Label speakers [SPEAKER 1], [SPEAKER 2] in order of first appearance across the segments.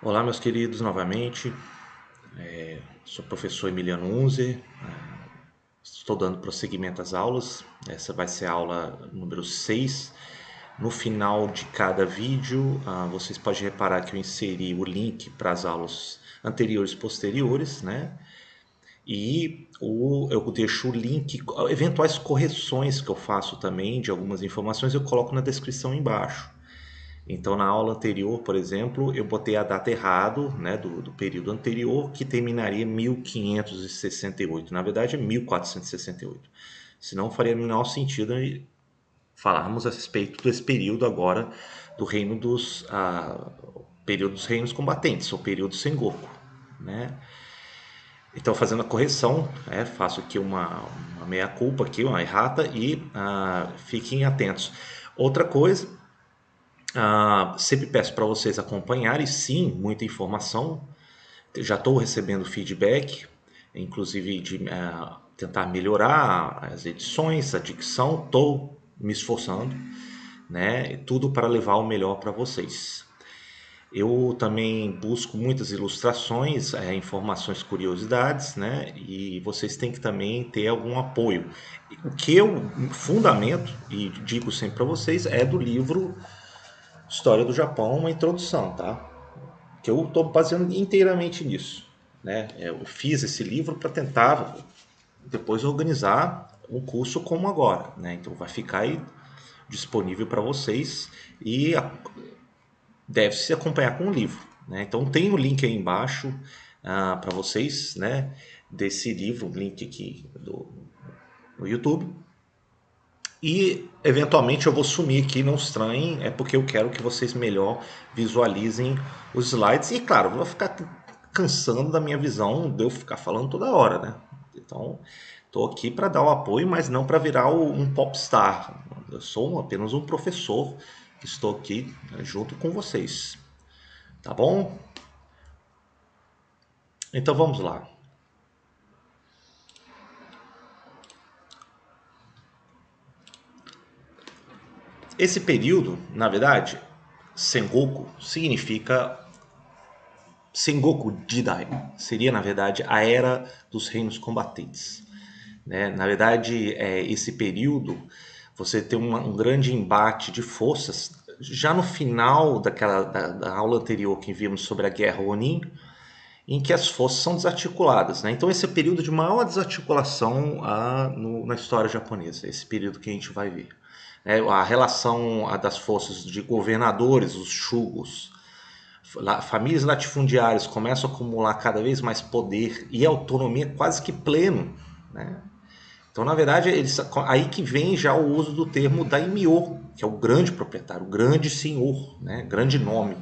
[SPEAKER 1] Olá, meus queridos, novamente. Sou o professor Emiliano Unzer. Estou dando prosseguimento às aulas. Essa vai ser a aula número 6. No final de cada vídeo, vocês podem reparar que eu inseri o link para as aulas anteriores e posteriores, né? Eu deixo o link, eventuais correções que eu faço também de algumas informações, eu coloco na descrição embaixo. Então, na aula anterior, por exemplo, eu botei a data errado, né, do período anterior, que terminaria em 1568. Na verdade, é 1468. Senão, faria menor sentido falarmos a respeito desse período agora do reino período dos reinos combatentes, ou período Sengoku, né? Então, fazendo a correção, faço aqui uma meia-culpa, aqui, uma errata, e fiquem atentos. Outra coisa, sempre peço para vocês acompanharem, sim, muita informação. Já estou recebendo feedback, inclusive de tentar melhorar as edições, a dicção. Estou me esforçando, né? Tudo para levar o melhor para vocês. Eu também busco muitas ilustrações, informações, curiosidades, né? E vocês têm que também ter algum apoio. O que eu fundamento e digo sempre para vocês é do livro História do Japão, uma introdução, tá? Que eu estou baseando inteiramente nisso, né? Eu fiz esse livro para tentar depois organizar um curso como agora, né? Então vai ficar aí disponível para vocês e deve se acompanhar com o livro, né? Então tem o link aí embaixo para vocês, né? Desse livro, link aqui no YouTube. E eventualmente eu vou sumir aqui, não estranhem, é porque eu quero que vocês melhor visualizem os slides. E claro, eu vou ficar cansando da minha visão de eu ficar falando toda hora, né? Então, estou aqui para dar o apoio, mas não para virar um popstar. Eu sou apenas um professor que estou aqui, né, junto com vocês. Tá bom? Então vamos lá. Esse período, na verdade, Sengoku significa Sengoku Jidai. Seria, na verdade, a Era dos Reinos Combatentes, né? Na verdade, esse período você tem um grande embate de forças. Já no final da aula anterior que vimos sobre a Guerra Ronin, em que as forças são desarticuladas, né? Então esse é o período de maior desarticulação na história japonesa, esse período que a gente vai ver. A relação das forças de governadores, os shugos, famílias latifundiárias começam a acumular cada vez mais poder e autonomia quase que pleno, né? Então, na verdade, aí que vem já o uso do termo daimyo, que é o grande proprietário, o grande senhor, né? Grande nome,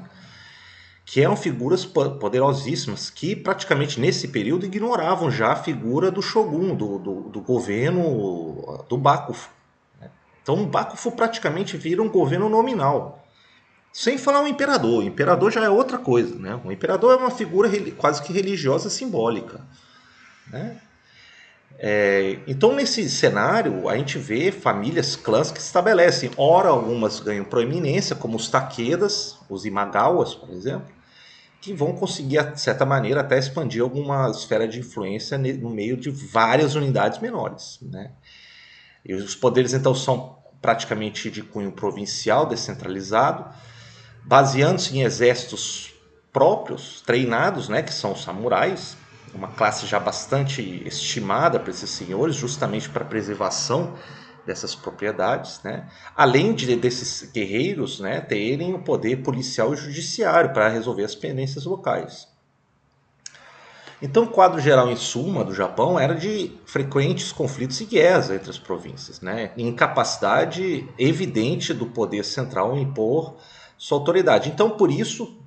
[SPEAKER 1] que eram figuras poderosíssimas que praticamente nesse período ignoravam já a figura do shogun, do governo do Bakufu. Então, o Bakufu praticamente vira um governo nominal. Sem falar o imperador. O imperador já é outra coisa, né? O imperador é uma figura quase que religiosa simbólica, né? Então, nesse cenário, a gente vê famílias, clãs que se estabelecem. Ora, algumas ganham proeminência, como os Takedas, os Imagawas, por exemplo, que vão conseguir, de certa maneira, até expandir alguma esfera de influência no meio de várias unidades menores, né? E os poderes, então, são praticamente de cunho provincial, descentralizado, baseando-se em exércitos próprios, treinados, né, que são os samurais, uma classe já bastante estimada para esses senhores, justamente para a preservação dessas propriedades, né? Além desses guerreiros, né, terem o poder policial e judiciário para resolver as pendências locais. Então, o quadro geral, em suma, do Japão era de frequentes conflitos e guerras entre as províncias, né? Incapacidade evidente do poder central em impor sua autoridade. Então, por isso,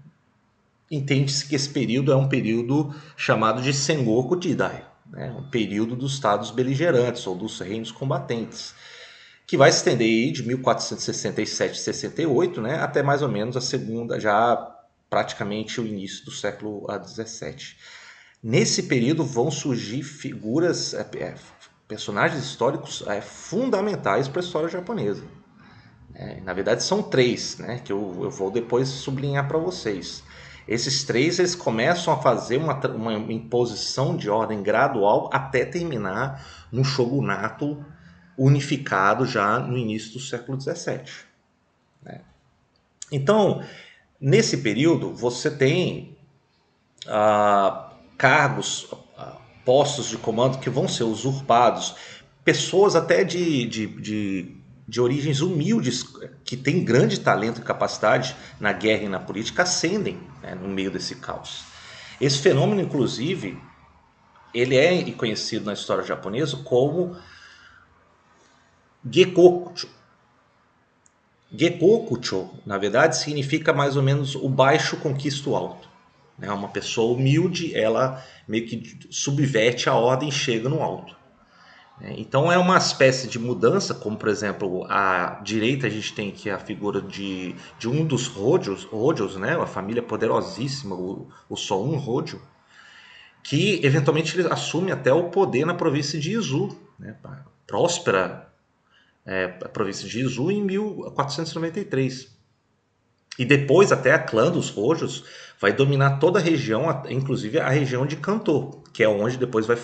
[SPEAKER 1] entende-se que esse período é um período chamado de Sengoku Jidai, né? Um período dos estados beligerantes ou dos reinos combatentes, que vai se estender de 1467 68, né, até mais ou menos a segunda, já praticamente o início do século XVII. Nesse período vão surgir figuras, personagens históricos fundamentais para a história japonesa. Na verdade são três, né, que eu vou depois sublinhar para vocês. Esses três eles começam a fazer uma imposição de ordem gradual até terminar no shogunato unificado já no início do século XVII. Né? Então, nesse período, você tem cargos, postos de comando que vão ser usurpados, pessoas até de origens humildes, que têm grande talento e capacidade na guerra e na política, ascendem, né, no meio desse caos. Esse fenômeno, inclusive, ele é conhecido na história japonesa como Gekokucho. Gekokucho, na verdade, significa mais ou menos o baixo conquista o alto. Né? Uma pessoa humilde, ela meio que subverte a ordem e chega no alto. Então é uma espécie de mudança, como por exemplo, à direita a gente tem aqui a figura de um dos Hojos, né? A família poderosíssima, o Soun Hojo, que eventualmente ele assume até o poder na província de Izu, né? Próspera a província de Izu em 1493. E depois até a clã dos Rojos vai dominar toda a região, inclusive a região de Kanto, que é onde depois vai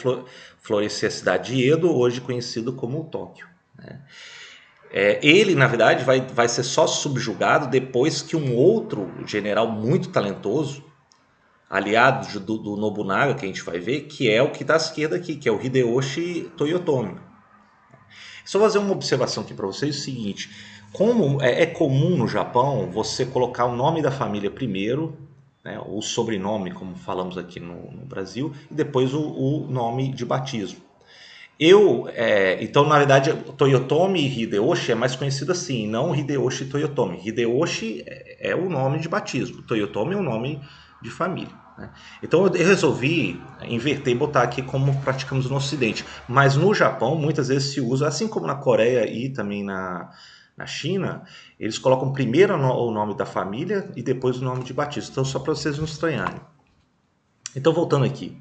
[SPEAKER 1] florescer a cidade de Edo, hoje conhecido como Tóquio. Né? Ele, na verdade, vai ser só subjugado depois que um outro general muito talentoso, aliado do Nobunaga, que a gente vai ver, que é o que está à esquerda aqui, que é o Hideyoshi Toyotomi. Só fazer uma observação aqui para vocês, o seguinte: como é comum no Japão você colocar o nome da família primeiro, né, o sobrenome, como falamos aqui no Brasil, e depois o nome de batismo. Então, na verdade, Toyotomi Hideyoshi é mais conhecido assim, não Hideyoshi Toyotomi. Hideyoshi é o nome de batismo, Toyotomi é o nome de família. Né? Então eu resolvi inverter e botar aqui como praticamos no Ocidente. Mas no Japão, muitas vezes se usa, assim como na Coreia e também na China, eles colocam primeiro o nome da família e depois o nome de batismo. Então, só para vocês não estranharem. Então, voltando aqui.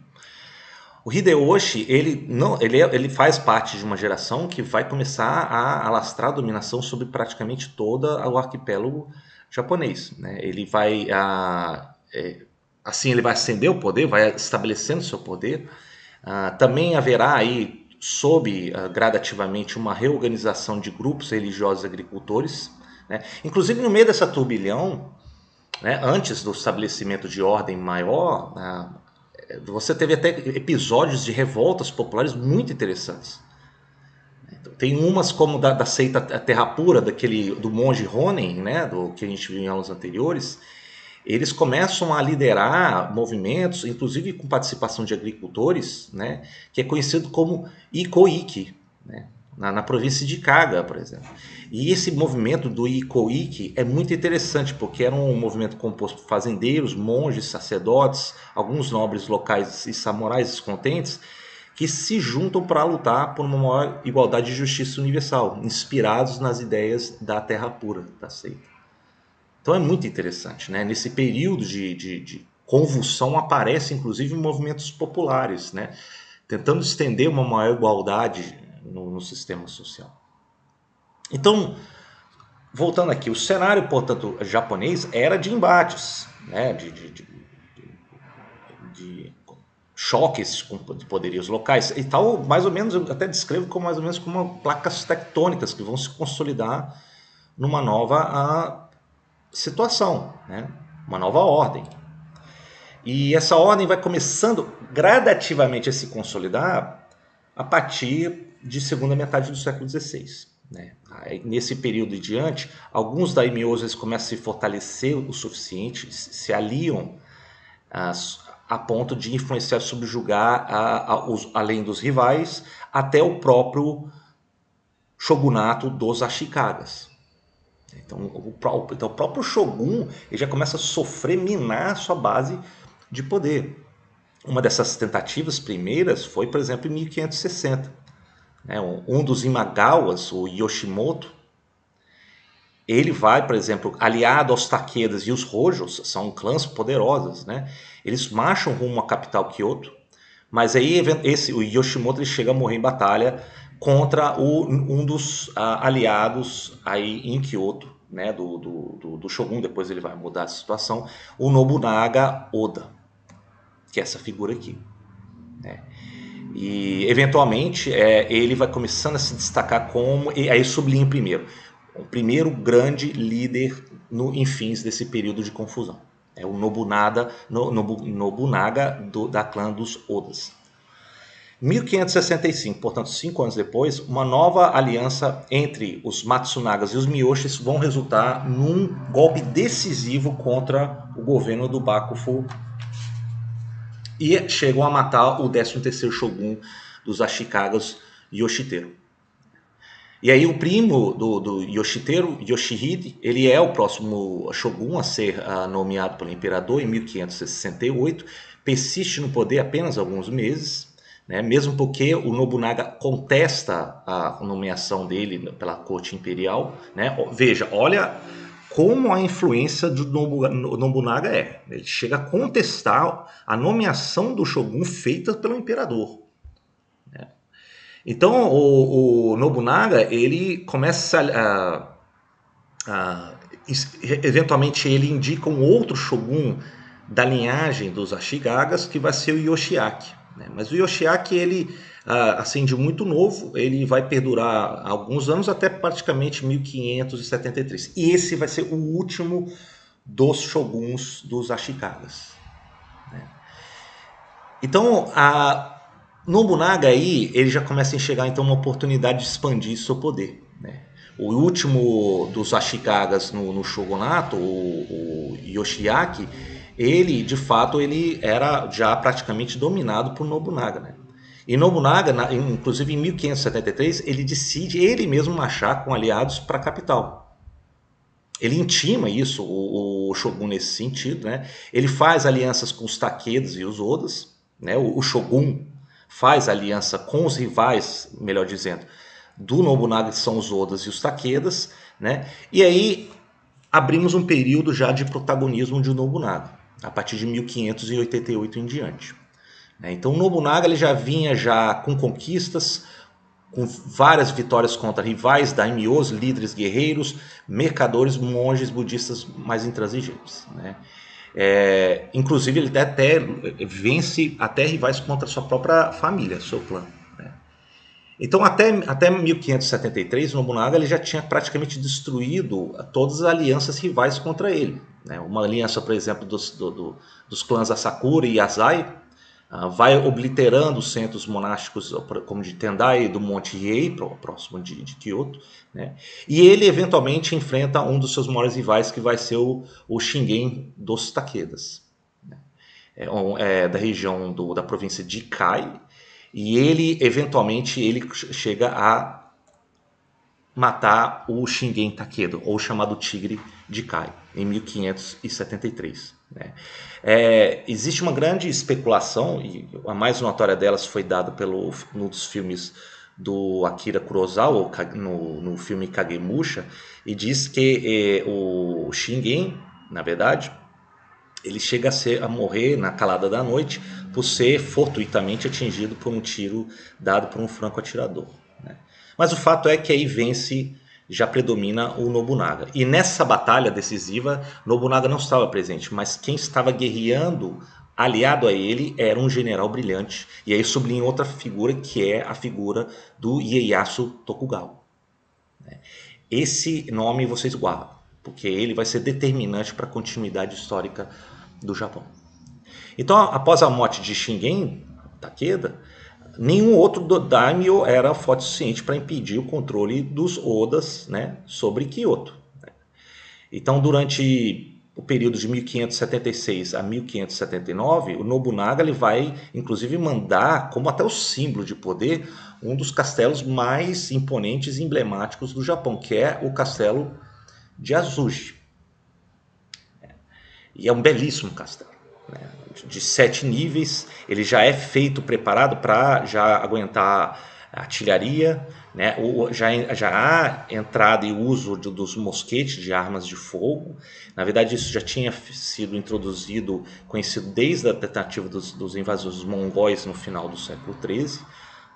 [SPEAKER 1] O Hideyoshi, ele faz parte de uma geração que vai começar a alastrar a dominação sobre praticamente todo o arquipélago japonês. Né? Ele vai, assim, ele vai ascender o poder, vai estabelecendo seu poder. Também haverá aí, gradativamente, uma reorganização de grupos religiosos agricultores. Né? Inclusive, no meio dessa turbilhão, né, antes do estabelecimento de ordem maior, você teve até episódios de revoltas populares muito interessantes. Tem umas como da seita Terra Pura, do monge Ronin, né, do que a gente viu em aulas anteriores. Eles começam a liderar movimentos, inclusive com participação de agricultores, né, que é conhecido como Ikoiki, né, na província de Kaga, por exemplo. E esse movimento do Ikoiki é muito interessante, porque era um movimento composto por fazendeiros, monges, sacerdotes, alguns nobres locais e samurais descontentes, que se juntam para lutar por uma maior igualdade e justiça universal, inspirados nas ideias da Terra Pura, da seita. Então é muito interessante, né? Nesse período de convulsão aparecem inclusive movimentos populares, né? Tentando estender uma maior igualdade no sistema social. Então, voltando aqui, o cenário, portanto, japonês era de embates, né? de choques de poderios locais e tal, mais ou menos, eu até descrevo como mais ou menos como placas tectônicas que vão se consolidar numa nova situação, né? Uma nova ordem. E essa ordem vai começando gradativamente a se consolidar a partir de segunda metade do século XVI. Né? Nesse período em diante, alguns daimyos começam a se fortalecer o suficiente, se aliam a ponto de influenciar e subjugar, além dos rivais, até o próprio shogunato dos Ashikagas. Então o próprio Shogun ele já começa a sofrer, minar a sua base de poder. Uma dessas tentativas primeiras foi, por exemplo, em 1560. Um dos Imagawas, o Yoshimoto, ele vai, por exemplo, aliado aos Takedas e os Hojos, são clãs poderosos, né? Eles marcham rumo à capital Kyoto, mas aí o Yoshimoto ele chega a morrer em batalha contra um dos aliados aí em Kyoto, né, do Shogun, depois ele vai mudar a situação, o Nobunaga Oda, que é essa figura aqui. Né? E eventualmente ele vai começando a se destacar como, e aí sublinho primeiro, o primeiro grande líder em fins desse período de confusão. É o Nobunaga da clã dos Odas. 1565, portanto 5 anos depois, uma nova aliança entre os Matsunagas e os Miyoshis vão resultar num golpe decisivo contra o governo do Bakufu e chegam a matar o 13º Shogun dos Ashikagas, Yoshiteru. E aí o primo do Yoshiteru, Yoshihide, ele é o próximo Shogun a ser nomeado pelo imperador em 1568, persiste no poder apenas alguns meses, né? Mesmo porque o Nobunaga contesta a nomeação dele pela corte imperial. Né? Veja, olha como a influência do Nobunaga é. Ele chega a contestar a nomeação do Shogun feita pelo imperador. Né? Então o Nobunaga ele começa eventualmente ele indica um outro Shogun da linhagem dos Ashikagas, que vai ser o Yoshiaki. Né? Mas o Yoshiaki ele assim, de muito novo, ele vai perdurar alguns anos até praticamente 1573. E esse vai ser o último dos Shoguns dos Ashikagas. Né? Então Nobunaga aí, ele já começa a enxergar então uma oportunidade de expandir seu poder. Né? O último dos Ashikagas no shogunato, o Yoshiaki, ele de fato ele era já praticamente dominado por Nobunaga. Né? E Nobunaga, inclusive em 1573, ele decide ele mesmo marchar com aliados para a capital. Ele intima isso, o Shogun nesse sentido. Né? Ele faz alianças com os Takedas e os Odas. Né? O Shogun faz aliança com os rivais, melhor dizendo, do Nobunaga, que são os Odas e os Takedas, né? E aí abrimos um período já de protagonismo de Nobunaga, a partir de 1588 em diante. Então o Nobunaga ele já vinha já com conquistas, com várias vitórias contra rivais, daimyos, líderes guerreiros, mercadores, monges budistas mais intransigentes. Né? Inclusive ele até vence até rivais contra sua própria família, seu clã. Né? Então até 1573 Nobunaga ele já tinha praticamente destruído todas as alianças rivais contra ele. Né? Uma aliança, por exemplo, dos clãs Asakura e Yasai vai obliterando os centros monásticos como de Tendai e do Monte Hiei, próximo de Kyoto. Né? E ele eventualmente enfrenta um dos seus maiores rivais, que vai ser o Shingen dos Takedas. Né? Da região da província de Kai. E ele eventualmente ele chega a matar o Shingen Takeda, ou chamado Tigre de Kai, em 1573. Né? Existe uma grande especulação, e a mais notória delas foi dada num dos filmes do Akira Kurosawa, no filme Kagemusha, e diz que o Shingen, na verdade, ele chega a morrer na calada da noite por ser fortuitamente atingido por um tiro dado por um franco-atirador. Né? Mas o fato é que aí vence, já predomina o Nobunaga. E nessa batalha decisiva, Nobunaga não estava presente, mas quem estava guerreando aliado a ele era um general brilhante. E aí sublinho outra figura, que é a figura do Ieyasu Tokugawa. Esse nome vocês guardam, porque ele vai ser determinante para a continuidade histórica do Japão. Então, após a morte de Shingen Takeda, nenhum outro daimyo era forte o suficiente para impedir o controle dos Odas, né, sobre Kyoto. Então, durante o período de 1576 a 1579, o Nobunaga ele vai, inclusive, mandar, como até o símbolo de poder, um dos castelos mais imponentes e emblemáticos do Japão, que é o castelo de Azuchi. E é um belíssimo castelo, né? De 7 níveis, ele já é preparado para já aguentar artilharia, né? Já há entrada e uso dos mosquetes, de armas de fogo. Na verdade, isso já tinha sido introduzido, conhecido desde a tentativa dos invasores mongóis no final do século XIII.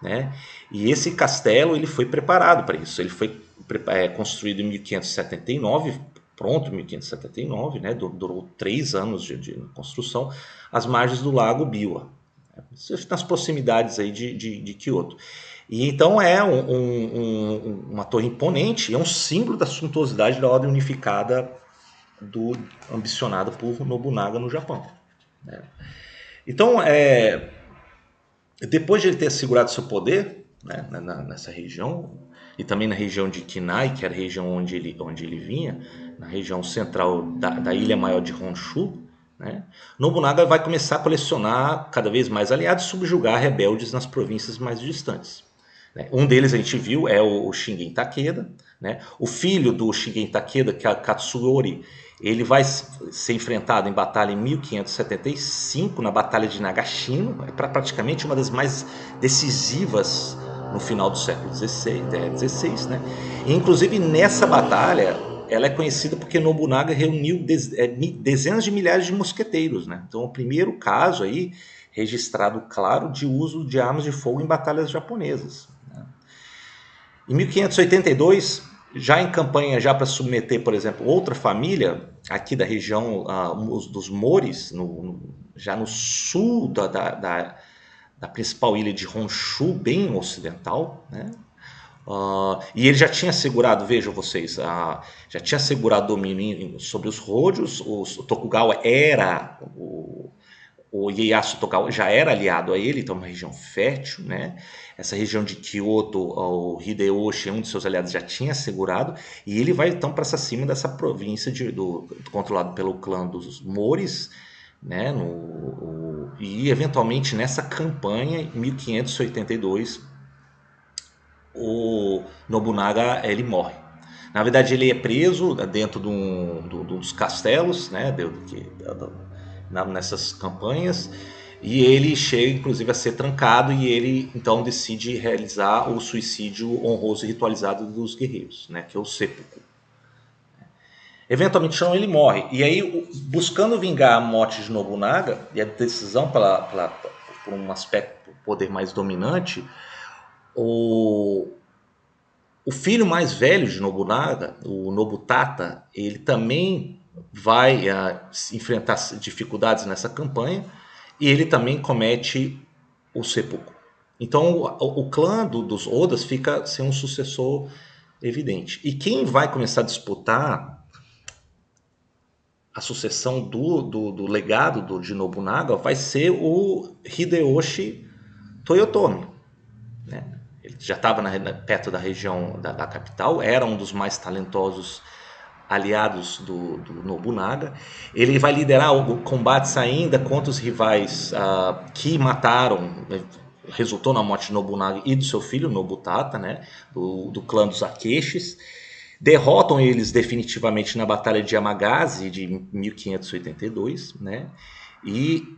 [SPEAKER 1] Né? E esse castelo ele foi preparado para isso, ele foi construído em 1579, pronto em 1579, né? Durou 3 anos de construção, às margens do lago Biwa, nas proximidades aí de Kyoto. E então é uma torre imponente, é um símbolo da suntuosidade da ordem unificada ambicionada por Nobunaga no Japão, né? Então, depois de ele ter assegurado seu poder, né, nessa região, e também na região de Kinai, que era a região onde ele vinha, na região central da ilha maior de Honshu, né, Nobunaga vai começar a colecionar cada vez mais aliados e subjugar rebeldes nas províncias mais distantes. Um deles a gente viu é o Shingen Takeda, né? O filho do Shingen Takeda, que é Katsuyori, ele vai ser enfrentado em batalha em 1575, na Batalha de Nagashino, praticamente uma das mais decisivas no final do século XVI, né? E, inclusive nessa batalha, ela é conhecida porque Nobunaga reuniu dezenas de milhares de mosqueteiros, né? Então, o primeiro caso aí registrado, claro, de uso de armas de fogo em batalhas japonesas. Em 1582, já em campanha já para submeter, por exemplo, outra família aqui da região dos Mores, já no sul da principal ilha de Honshu, bem ocidental, né? E ele já tinha assegurado, vejam vocês, já tinha assegurado domínio sobre os Rojos. O Tokugawa era o Ieyasu Togawa já era aliado a ele, então é uma região fértil, né? Essa região de Kyoto, o Hideyoshi, um de seus aliados, já tinha assegurado, e ele vai então para cima dessa província controlada pelo clã dos Mores, né? E eventualmente nessa campanha, em 1582, o Nobunaga ele morre. Na verdade, ele é preso dentro dos castelos, né? Nessas campanhas, e ele chega inclusive a ser trancado, e ele então decide realizar o suicídio honroso e ritualizado dos guerreiros, né, que é o seppuku. Eventualmente então ele morre, e aí buscando vingar a morte de Nobunaga e a decisão por um aspecto poder mais dominante, o filho mais velho de Nobunaga, o Nobutata, ele também vai enfrentar dificuldades nessa campanha, e ele também comete o seppuku. Então o clã dos Odas fica sem um sucessor evidente. E quem vai começar a disputar a sucessão do legado de Nobunaga vai ser o Hideyoshi Toyotomi, né? Ele já estava perto da região da capital, era um dos mais talentosos aliados do Nobunaga. Ele vai liderar combates ainda contra os rivais que mataram, resultou na morte de Nobunaga e do seu filho Nobutata, né, do clã dos Akeshis. Derrotam eles definitivamente na Batalha de Yamagazi de 1582, né, e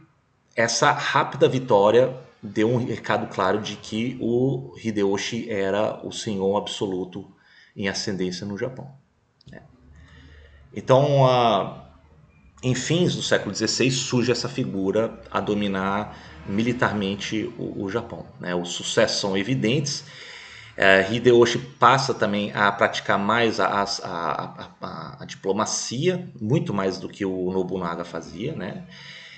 [SPEAKER 1] essa rápida vitória deu um recado claro de que o Hideyoshi era o senhor absoluto em ascendência no Japão, né? Então, em fins do século XVI, surge essa figura a dominar militarmente o Japão, né? Os sucessos são evidentes. Hideyoshi passa também a praticar mais a diplomacia, muito mais do que o Nobunaga fazia, né?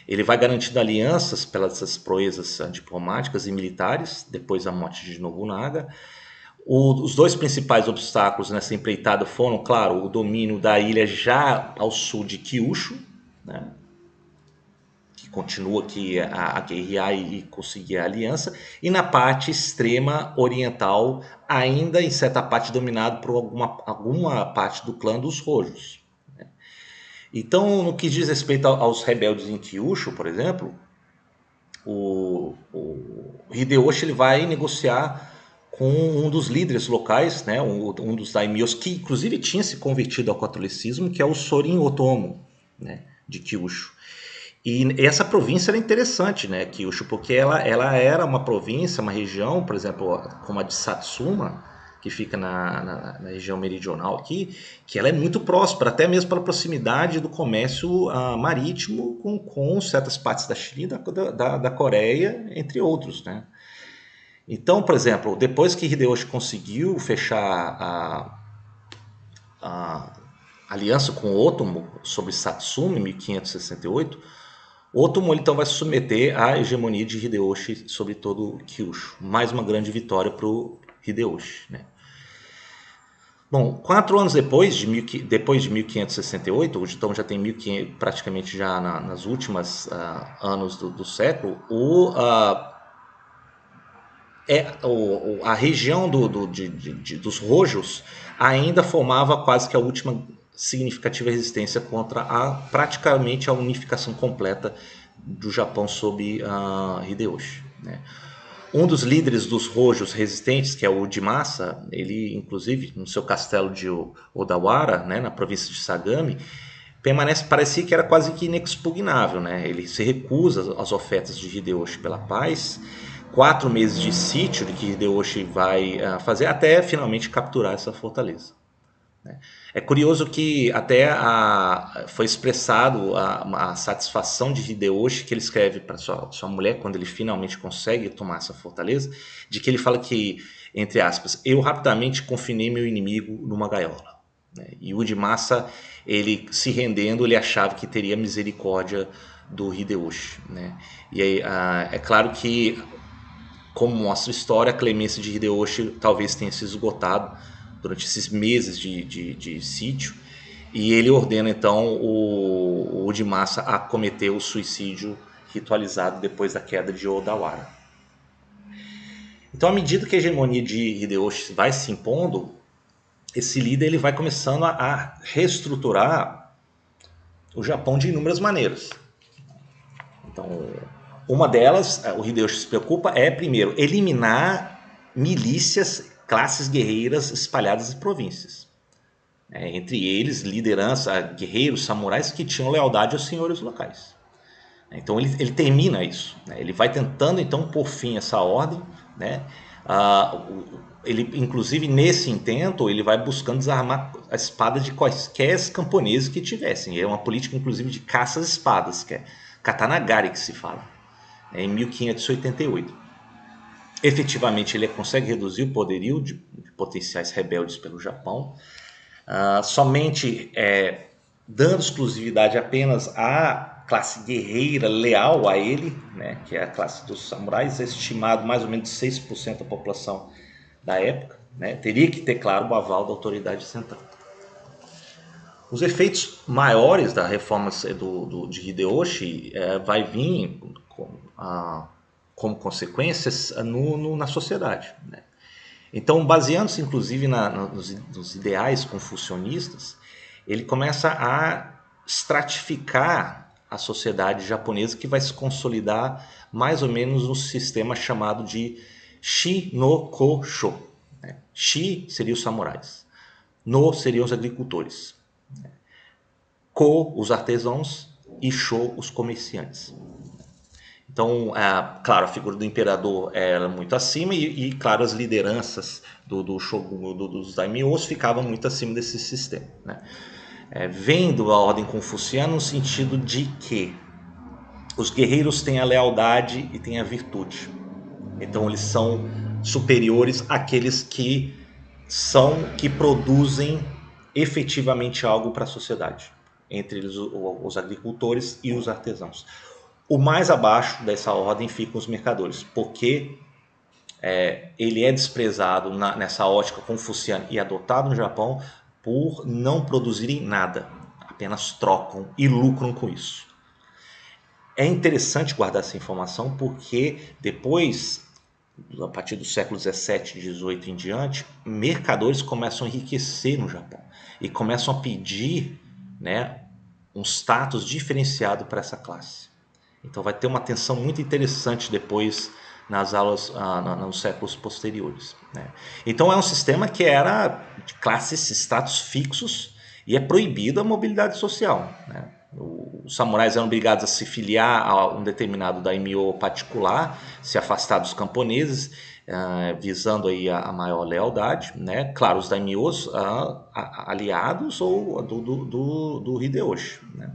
[SPEAKER 1] Ele vai garantindo alianças pelas proezas diplomáticas e militares depois da morte de Nobunaga. Os dois principais obstáculos nessa empreitada foram, claro, o domínio da ilha já ao sul de Kyushu, né, que continua aqui a guerrear e conseguir a aliança, e na parte extrema oriental, ainda em certa parte dominado por alguma parte do clã dos Rojos, né. Então, no que diz respeito aos rebeldes em Kyushu, por exemplo, o Hideyoshi ele vai negociar com um dos líderes locais, né, um dos daimyos, que inclusive tinha se convertido ao catolicismo, que é o Sorin Otomo, né, de Kyushu. E essa província era interessante, né, Kyushu, porque ela era uma província, uma região, por exemplo, como a de Satsuma, que fica na região meridional aqui, que ela é muito próspera, até mesmo pela proximidade do comércio marítimo com certas partes da China, da Coreia, entre outros, né. Então, por exemplo, depois que Hideyoshi conseguiu fechar a aliança com Otomo sobre Satsuma em 1568, Otomo então vai se submeter à hegemonia de Hideyoshi sobre todo o Kyushu. Mais uma grande vitória para o Hideyoshi, né? Bom, 4 anos depois de 1568, então já tem 1500, praticamente já nas últimas anos do século, a região dos Rojos ainda formava quase que a última significativa resistência contra praticamente a unificação completa do Japão sob Hideyoshi, né? Um dos líderes dos Rojos resistentes, que é o Ujimasa, ele inclusive no seu castelo de Odawara, né, na província de Sagami, parecia que era quase que inexpugnável, né? Ele se recusa às ofertas de Hideyoshi pela paz. 4 meses de sítio que Hideyoshi vai fazer até finalmente capturar essa fortaleza, né? É curioso que até foi expressado a satisfação de Hideyoshi, que ele escreve para sua mulher quando ele finalmente consegue tomar essa fortaleza, de que ele fala que, entre aspas, eu rapidamente confinei meu inimigo numa gaiola, né? E o Ujimasa, ele se rendendo, ele achava que teria misericórdia do Hideyoshi, né? E aí, é claro que, como mostra a história, a clemência de Hideyoshi talvez tenha se esgotado durante esses meses de sítio, e ele ordena então o Ujimasa a cometer o suicídio ritualizado depois da queda de Odawara. Então, à medida que a hegemonia de Hideyoshi vai se impondo, esse líder ele vai começando a reestruturar o Japão de inúmeras maneiras. Então, uma delas, o Hideyoshi se preocupa, é primeiro eliminar milícias, classes guerreiras espalhadas em províncias. Entre eles, liderança, guerreiros, samurais que tinham lealdade aos senhores locais. Então ele termina isso, né? Ele vai tentando então por fim a essa ordem, né? Ele, inclusive nesse intento, ele vai buscando desarmar a espada de quaisquer camponeses que tivessem. É uma política inclusive de caça às espadas, que é Katanagari que se fala, em 1588. Efetivamente ele consegue reduzir o poderio de potenciais rebeldes pelo Japão, somente dando exclusividade apenas à classe guerreira leal a ele, né, que é a classe dos samurais, estimado mais ou menos 6% da população da época, né, teria que ter, claro, o aval da autoridade central. Os efeitos maiores da reforma de Hideyoshi vai vir como consequências na sociedade, né? Então, baseando-se inclusive nos ideais confucionistas, ele começa a estratificar a sociedade japonesa, que vai se consolidar mais ou menos no sistema chamado de Shi no Kosho. Shi seria os samurais, No seriam os agricultores, Ko os artesãos e Sho os comerciantes. Então, claro, a figura do imperador era muito acima e claro, as lideranças do shogun, dos daimyos ficavam muito acima desse sistema, né? Vendo a ordem confuciana no sentido de que os guerreiros têm a lealdade e têm a virtude. Então, eles são superiores àqueles que produzem efetivamente algo para a sociedade, entre eles os agricultores e os artesãos. O mais abaixo dessa ordem ficam os mercadores, porque ele é desprezado nessa ótica confuciana e adotado no Japão por não produzirem nada, apenas trocam e lucram com isso. É interessante guardar essa informação porque depois, a partir do século 17 e 18 em diante, mercadores começam a enriquecer no Japão e começam a pedir, né, um status diferenciado para essa classe. Então vai ter uma tensão muito interessante depois nas aulas, nos séculos posteriores, né? Então é um sistema que era de classes, status fixos, e é proibido a mobilidade social, né? Os samurais eram obrigados a se filiar a um determinado daimyo particular, se afastar dos camponeses, visando aí a maior lealdade, né? Claro, os daimyos aliados ou do Hideyoshi, né?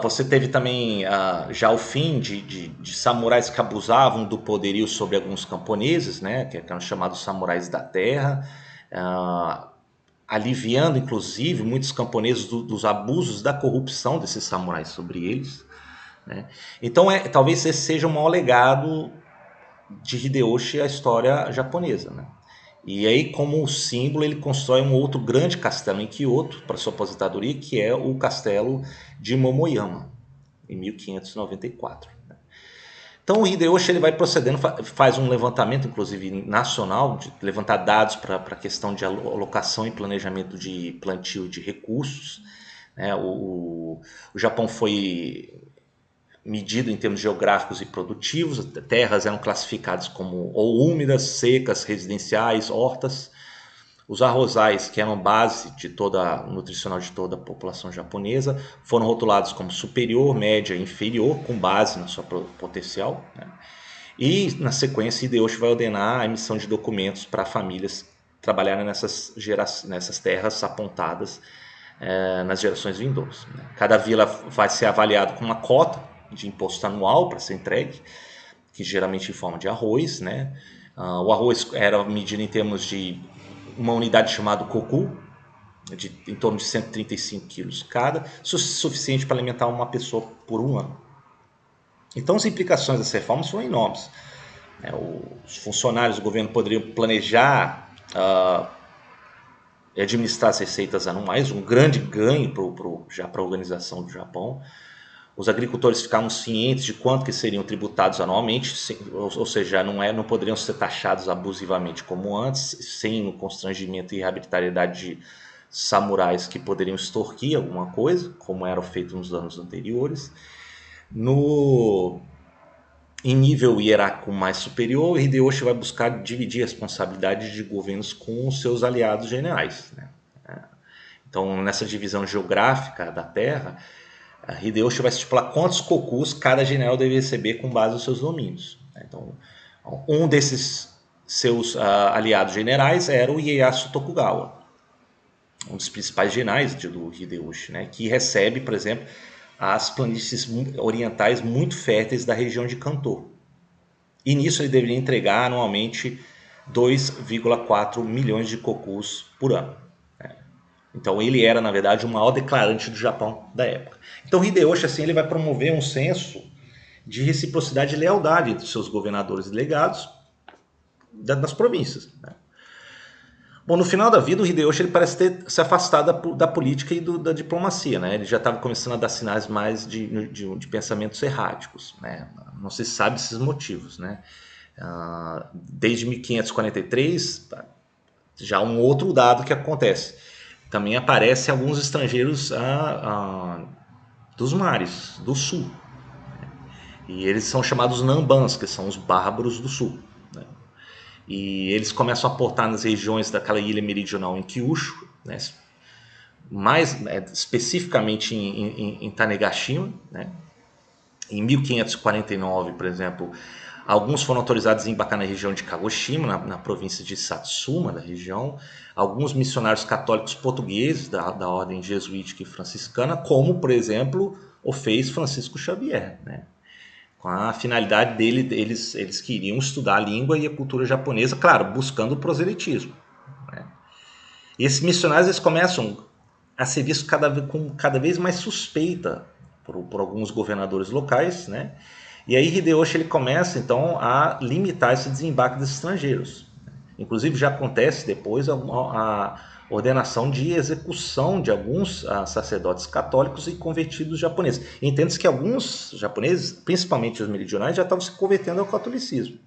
[SPEAKER 1] Você teve também já o fim de samurais que abusavam do poderio sobre alguns camponeses, né, que eram chamados samurais da terra. aliviando inclusive muitos camponeses dos abusos da corrupção desses samurais sobre eles, né? Então talvez esse seja o maior legado de Hideyoshi à história japonesa, né? E aí, como símbolo, ele constrói um outro grande castelo em Kyoto para sua aposentadoria, que é o castelo de Momoyama, em 1594. Então o Hideyoshi ele vai procedendo, faz um levantamento, inclusive nacional, de levantar dados para a questão de alocação e planejamento de plantio de recursos, né? O Japão foi medido em termos geográficos e produtivos, terras eram classificadas como ou úmidas, secas, residenciais, hortas. Os arrozais, que eram base de toda nutricional de toda a população japonesa, foram rotulados como superior, média e inferior, com base na sua potencial, né? E na sequência, Hideyoshi vai ordenar a emissão de documentos para famílias trabalharem nessas terras apontadas nas gerações vindouras, né? Cada vila vai ser avaliado com uma cota de imposto anual para ser entregue, que geralmente em forma de arroz, né? O arroz era medido em termos de uma unidade chamada koku, em torno de 135 quilos cada, suficiente para alimentar uma pessoa por um ano. Então as implicações das reformas foram enormes. Os funcionários do governo poderiam planejar e administrar as receitas anuais, um grande ganho já para a organização do Japão. Os agricultores ficavam cientes de quanto que seriam tributados anualmente, ou seja, não poderiam ser taxados abusivamente como antes, sem o constrangimento e arbitrariedade de samurais que poderiam extorquir alguma coisa, como era feito nos anos anteriores. Em nível hierárquico mais superior, Hideyoshi vai buscar dividir a responsabilidade de governos com os seus aliados generais, né? Então, nessa divisão geográfica da terra, Hideyoshi vai estipular quantos kokus cada general deve receber com base nos seus domínios. Então, um desses seus aliados generais era o Ieyasu Tokugawa, um dos principais generais do Hideyoshi, né, que recebe, por exemplo, as planícies orientais muito férteis da região de Kanto. E nisso ele deveria entregar anualmente 2,4 milhões de kokus por ano. Então ele era, na verdade, o maior declarante do Japão da época. Então Hideyoshi assim, ele vai promover um senso de reciprocidade e lealdade entre seus governadores e legados das províncias, né? Bom, no final da vida, o Hideyoshi ele parece ter se afastado da política e da diplomacia, né? Ele já estava começando a dar sinais mais de pensamentos erráticos, né? Não se sabe esses motivos, né? Desde 1543, já um outro dado que acontece. Também aparecem alguns estrangeiros dos mares, do sul. E eles são chamados Nambans, que são os bárbaros do sul, né? E eles começam a aportar nas regiões daquela ilha meridional em Kyushu, né? Mais especificamente em Tanegashima, né? Em 1549, por exemplo, alguns foram autorizados a embarcar na região de Kagoshima, na província de Satsuma, da região. Alguns missionários católicos portugueses da ordem jesuítica e franciscana, como, por exemplo, o fez Francisco Xavier, né? Com a finalidade eles queriam estudar a língua e a cultura japonesa, claro, buscando o proselitismo, né? E esses missionários eles começam a ser vistos com cada vez mais suspeita por alguns governadores locais, né? E aí Hideyoshi ele começa então a limitar esse desembarque dos estrangeiros. Inclusive já acontece depois a ordenação de execução de alguns sacerdotes católicos e convertidos japoneses. Entende-se que alguns japoneses, principalmente os meridionais, já estavam se convertendo ao catolicismo.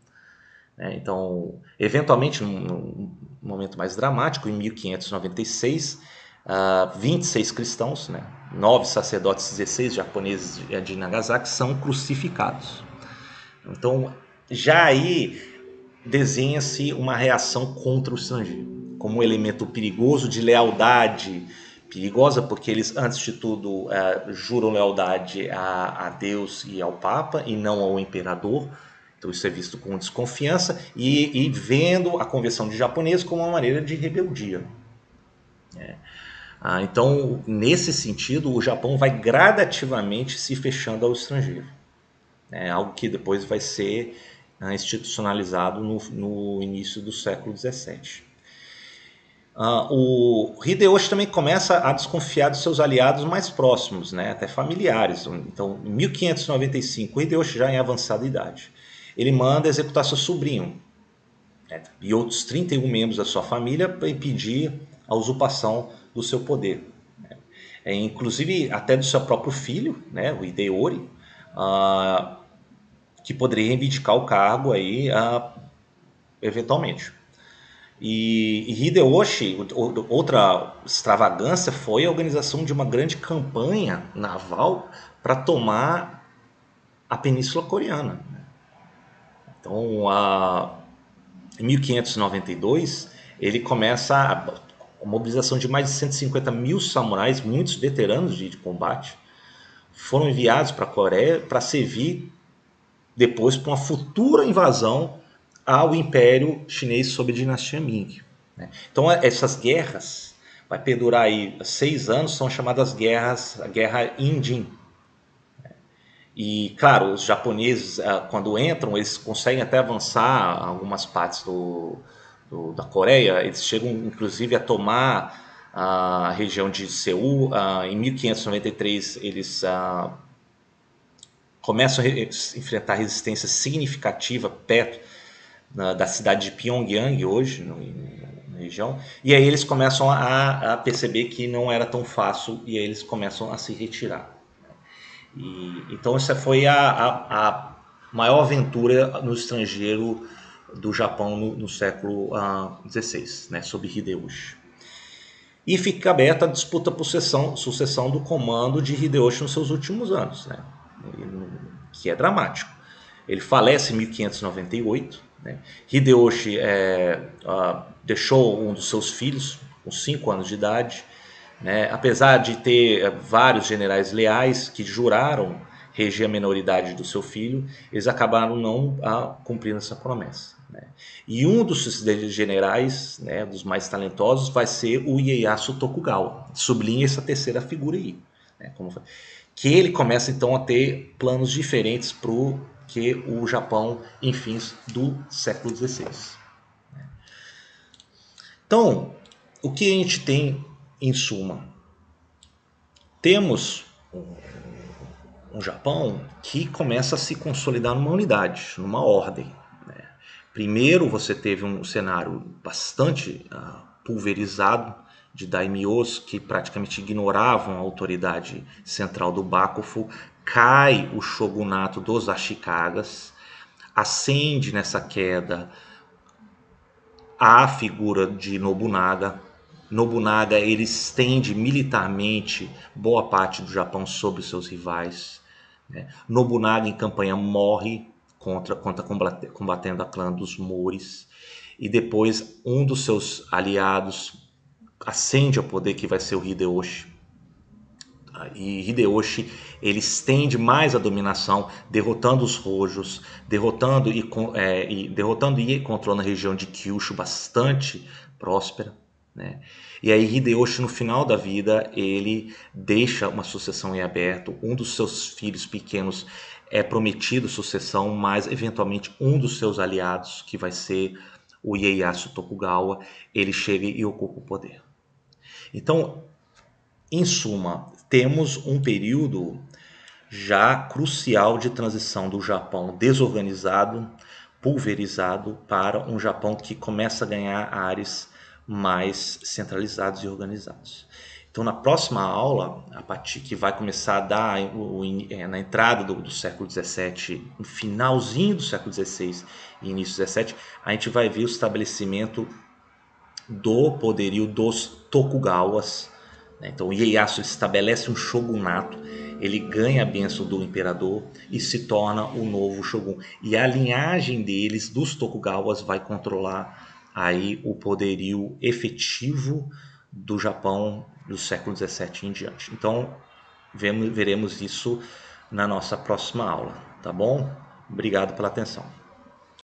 [SPEAKER 1] Então, eventualmente, num momento mais dramático, em 1596, 26 cristãos, né, 9 sacerdotes, 16 japoneses de Nagasaki são crucificados. Então, já aí desenha-se uma reação contra o estrangeiro, como um elemento perigoso de lealdade, perigosa porque eles, antes de tudo, juram lealdade a Deus e ao Papa e não ao imperador. Então isso é visto com desconfiança e vendo a conversão de japoneses como uma maneira de rebeldia. Então, nesse sentido, o Japão vai gradativamente se fechando ao estrangeiro. Algo que depois vai ser institucionalizado no início do século XVII. O Hideyoshi também começa a desconfiar dos seus aliados mais próximos, né, até familiares. Então, em 1595, o Hideyoshi já em avançada idade, ele manda executar seu sobrinho, né, e outros 31 membros da sua família para impedir a usurpação do seu poder. Inclusive até do seu próprio filho, né, o Hideyori, uh, que poderia reivindicar o cargo aí eventualmente. E Hideyoshi, outra extravagância foi a organização de uma grande campanha naval para tomar a Península Coreana. Então, em 1592, ele começa a mobilização de mais de 150 mil samurais, muitos veteranos de combate, foram enviados para a Coreia para servir depois para uma futura invasão ao Império Chinês sob a dinastia Ming. Então essas guerras vai perdurar aí 6 anos, são chamadas guerras, a Guerra Indin. E claro, os japoneses quando entram, eles conseguem até avançar algumas partes da Coreia, eles chegam inclusive a tomar a região de Seul. Em 1593 eles começam a enfrentar resistência significativa perto da cidade de Pyongyang hoje, na região, e aí eles começam a perceber que não era tão fácil e aí eles começam a se retirar. Então essa foi a maior aventura no estrangeiro do Japão no século XVI, né, sob Hideyoshi. E fica aberta a disputa por sucessão do comando de Hideyoshi nos seus últimos anos, né, que é dramático. Ele falece em 1598. Né? Hideyoshi deixou um dos seus filhos com 5 anos de idade. Né? Apesar de ter vários generais leais que juraram reger a menoridade do seu filho, eles acabaram não cumprindo essa promessa. Né? E um dos generais, né, dos mais talentosos, vai ser o Ieyasu Tokugawa. Sublinha essa terceira figura aí. Né? Que ele começa então a ter planos diferentes para que o Japão em fins do século XVI. Então, o que a gente tem em suma? Temos um Japão que começa a se consolidar numa unidade, numa ordem. Né? Primeiro você teve um cenário bastante pulverizado de daimyos que praticamente ignoravam a autoridade central do Bakufu. Cai o shogunato dos Ashikagas, ascende nessa queda a figura de Nobunaga. Nobunaga ele estende militarmente boa parte do Japão sobre seus rivais. Né? Nobunaga em campanha morre combatendo a clã dos Mores. E depois um dos seus aliados ascende ao poder, que vai ser o Hideyoshi. E Hideyoshi ele estende mais a dominação, derrotando os Hojos, derrotando e controlando a região de Kyushu, bastante próspera. Né? E aí Hideyoshi, no final da vida, ele deixa uma sucessão em aberto. Um dos seus filhos pequenos é prometido sucessão, mas eventualmente um dos seus aliados, que vai ser o Ieyasu Tokugawa, ele chega e ocupa o poder. Então, em suma, temos um período já crucial de transição do Japão desorganizado, pulverizado, para um Japão que começa a ganhar áreas mais centralizados e organizados. Então, na próxima aula, a partir que vai começar a dar na entrada do século XVII, no finalzinho do século XVI e início do XVII, a gente vai ver o estabelecimento do poderio dos Tokugawas. Então, o Ieyasu estabelece um shogunato, ele ganha a bênção do imperador e se torna o novo shogun. E a linhagem deles, dos Tokugawas, vai controlar aí o poderio efetivo do Japão do século XVII em diante. Então, veremos isso na nossa próxima aula, tá bom? Obrigado pela atenção.